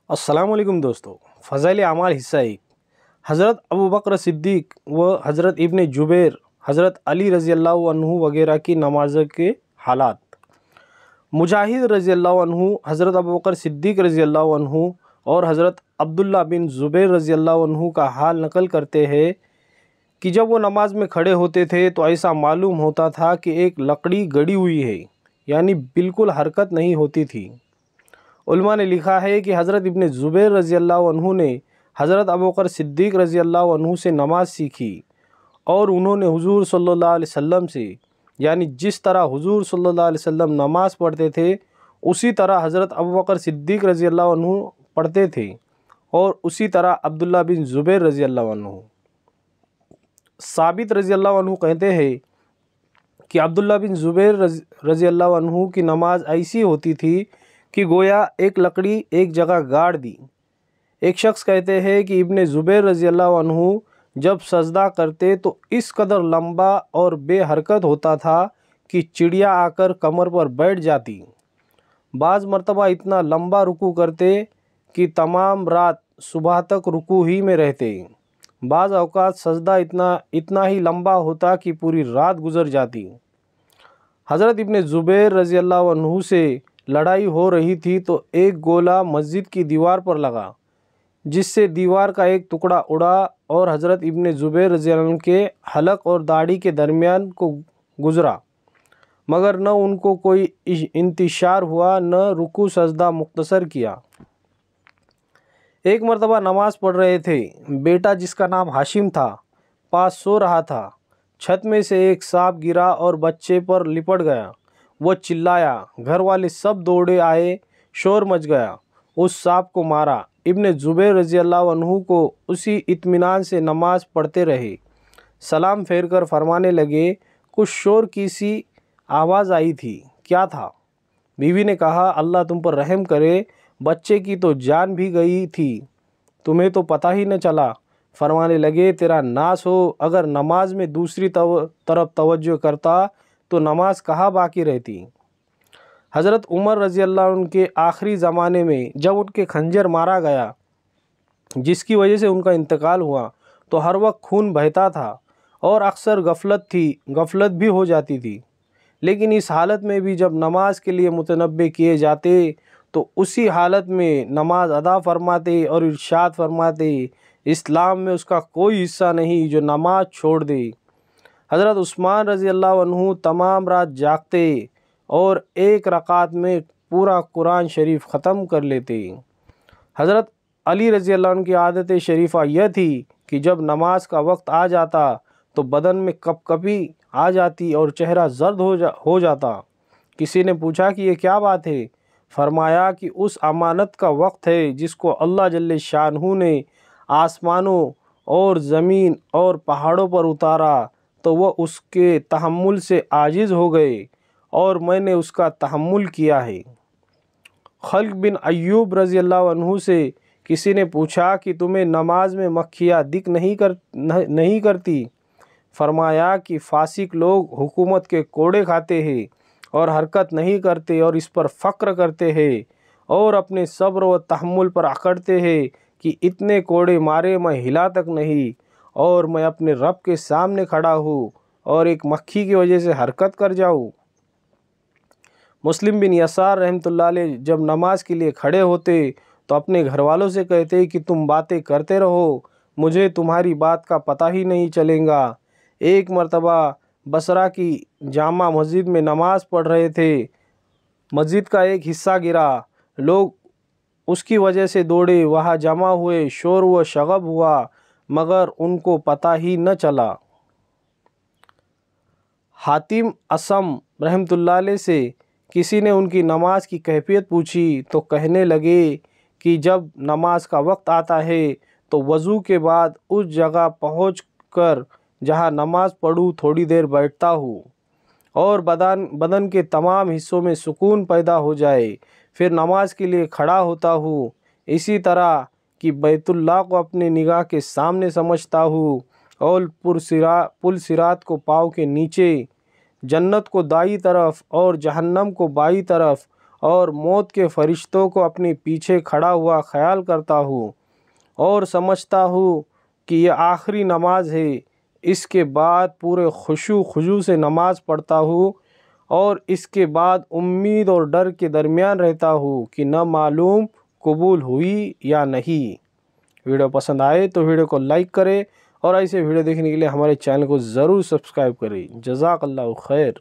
अस्सलाम वालेकुम दोस्तों। फ़ज़ाइल अमाल हिस्सा एक। हज़रत अबू बकर सिद्दीक़ व हज़रत इब्न जुबैर, हज़रत अली रज़ी अल्लाह अन्हु वगैरह की नमाज के हालात। मुजाहिद रज़ी अल्लाह अन्हु, हज़रत अबू बकर सिद्दीक़ रज़ी अल्लाह अन्हु और हज़रत अब्दुल्ला बिन ज़ुबैर रज़ी अल्लाह अन्हु का हाल नकल करते हैं कि जब वो नमाज में खड़े होते थे तो ऐसा मालूम होता था कि एक लकड़ी गड़ी हुई है, यानी बिल्कुल हरकत नहीं होती थी। उलमा ने लिखा है कि हज़रत इब्न ज़ुबैर रज़ी अल्लाह अन्हु ने हज़रत अबू बकर सिद्दीक़ रज़ी अल्लाह अन्हु से नमाज सीखी और उन्होंने हुज़ूर सल्लल्लाहु अलैहि वसल्लम से, यानी जिस तरह हुज़ूर सल्लल्लाहु अलैहि वसल्लम नमाज पढ़ते थे उसी तरह हज़रत अबू बकर सिद्दीक़ रज़ी अल्लाह अन्हु पढ़ते थे और उसी तरह अब्दुल्ला बिन ज़ुबैर रज़ी अल्लाह अन्हु। साबित रज़ी अल्लाह अन्हु कहते हैं कि अब्दुल्ला बिन ज़ुबैर रज़ी अल्लाह अन्हु की नमाज ऐसी होती थी कि गोया एक लकड़ी एक जगह गाड़ दी। एक शख्स कहते हैं कि इब्न ज़ुबैर रज़ी अल्लाह अन्हु जब सजदा करते तो इस कदर लंबा और बेहरकत होता था कि चिड़िया आकर कमर पर बैठ जाती। बाज़ मरतबा इतना लंबा रुकू करते कि तमाम रात सुबह तक रुकू ही में रहते। बाज़ औक़ात सजदा इतना ही लंबा होता कि पूरी रात गुज़र जाती। हज़रत इब्न ज़ुबैर रज़ी अल्लाह अन्हु से लड़ाई हो रही थी तो एक गोला मस्जिद की दीवार पर लगा, जिससे दीवार का एक टुकड़ा उड़ा और हज़रत इब्न ज़ुबैर रज़ी अल्लाह अन्हु के हलक और दाढ़ी के दरमियान को गुज़रा, मगर न उनको कोई इंतशार हुआ न रुकू सजदा मुख्तसर किया। एक मरतबा नमाज पढ़ रहे थे, बेटा जिसका नाम हाशिम था पास सो रहा था। छत में से एक सांप गिरा और बच्चे पर लिपट गया। वो चिल्लाया, घर वाले सब दौड़े आए, शोर मच गया, उस सांप को मारा। इब्न ज़ुबैर रज़ी अल्लाह अन्हु को उसी इत्मीनान से नमाज पढ़ते रहे। सलाम फेर कर फरमाने लगे, कुछ शोर की सी आवाज़ आई थी, क्या था? बीवी ने कहा, अल्लाह तुम पर रहम करे, बच्चे की तो जान भी गई थी, तुम्हें तो पता ही न चला। फरमाने लगे, तेरा नास हो, अगर नमाज में दूसरी तरफ तवज्जो करता तो नमाज कहाँ बाकी रहती। हज़रत उमर रज़ी अल्लाह अन्हु के आखिरी ज़माने में जब उनके खंजर मारा गया, जिसकी वजह से उनका इंतकाल हुआ, तो हर वक्त खून बहता था और अक्सर गफलत भी हो जाती थी। लेकिन इस हालत में भी जब नमाज के लिए मुतनब्बे किए जाते तो उसी हालत में नमाज अदा फरमाते और इरशाद फरमाते, इस्लाम में उसका कोई हिस्सा नहीं जो नमाज छोड़ दे। हज़रत उस्मान रज़ी अल्लाह अन्हु तमाम रात जागते और एक रकात में पूरा कुरान शरीफ ख़त्म कर लेते। हज़रत अली रज़ी अल्लाह अन्हु की आदत शरीफ़ा यह थी कि जब नमाज का वक्त आ जाता तो बदन में कपकपी आ जाती और चेहरा जर्द हो जाता। किसी ने पूछा कि ये क्या बात है? फरमाया कि उस अमानत का वक्त है जिसको अल्लाह जल्ले शानहू ने आसमानों और ज़मीन और पहाड़ों पर उतारा तो वह उसके तहम्मुल से आजिज़ हो गए और मैंने उसका तहम्मुल किया है। खल्क बिन अय्यूब रज़ी अल्लाह अन्हु से किसी ने पूछा कि तुम्हें नमाज में मक्खियाँ दिख नहीं करती? फरमाया कि फासिक लोग हुकूमत के कोड़े खाते हैं और हरकत नहीं करते और इस पर फ़क्र करते हैं और अपने सब्र व तहम्मुल पर अकड़ते हैं कि इतने कोड़े मारे मैं हिला तक नहीं और मैं अपने रब के सामने खड़ा हूँ और एक मक्खी की वजह से हरकत कर जाऊँ। मुस्लिम बिन यसार रहमतुल्लाह अलैह जब नमाज के लिए खड़े होते तो अपने घर वालों से कहते कि तुम बातें करते रहो, मुझे तुम्हारी बात का पता ही नहीं चलेगा। एक मरतबा बसरा की जामा मस्जिद में नमाज पढ़ रहे थे, मस्जिद का एक हिस्सा गिरा, लोग उसकी वजह से दौड़े, वहाँ जमा हुए, शोर व शगब हुआ, मगर उनको पता ही न चला। हातिम असम रहमतुल्लाह अलैह से किसी ने उनकी नमाज की कैफियत पूछी तो कहने लगे कि जब नमाज का वक्त आता है तो वज़ू के बाद उस जगह पहुंचकर जहां नमाज पढ़ूँ थोड़ी देर बैठता हूँ और बदन के तमाम हिस्सों में सुकून पैदा हो जाए, फिर नमाज के लिए खड़ा होता हूँ। इसी तरह कि बैतुल्लाह को अपने निगाह के सामने समझता हूँ और पुल सिरात को पाँव के नीचे, जन्नत को दाई तरफ और जहन्नम को बाई तरफ اور موت کے فرشتوں کو اپنے پیچھے کھڑا ہوا خیال کرتا ہوں اور سمجھتا ہوں کہ یہ آخری نماز ہے۔ اس کے بعد پورے خضوع سے نماز پڑھتا ہوں اور اس کے بعد امید اور ڈر کے درمیان رہتا ہوں کہ نہ معلوم قبول ہوئی یا نہیں۔ ویڈیو پسند آئے تو ویڈیو کو لائک کریں اور ایسے ویڈیو دیکھنے کے لیے ہمارے چینل کو ضرور سبسکرائب کریں۔ جزاک اللہ خیر۔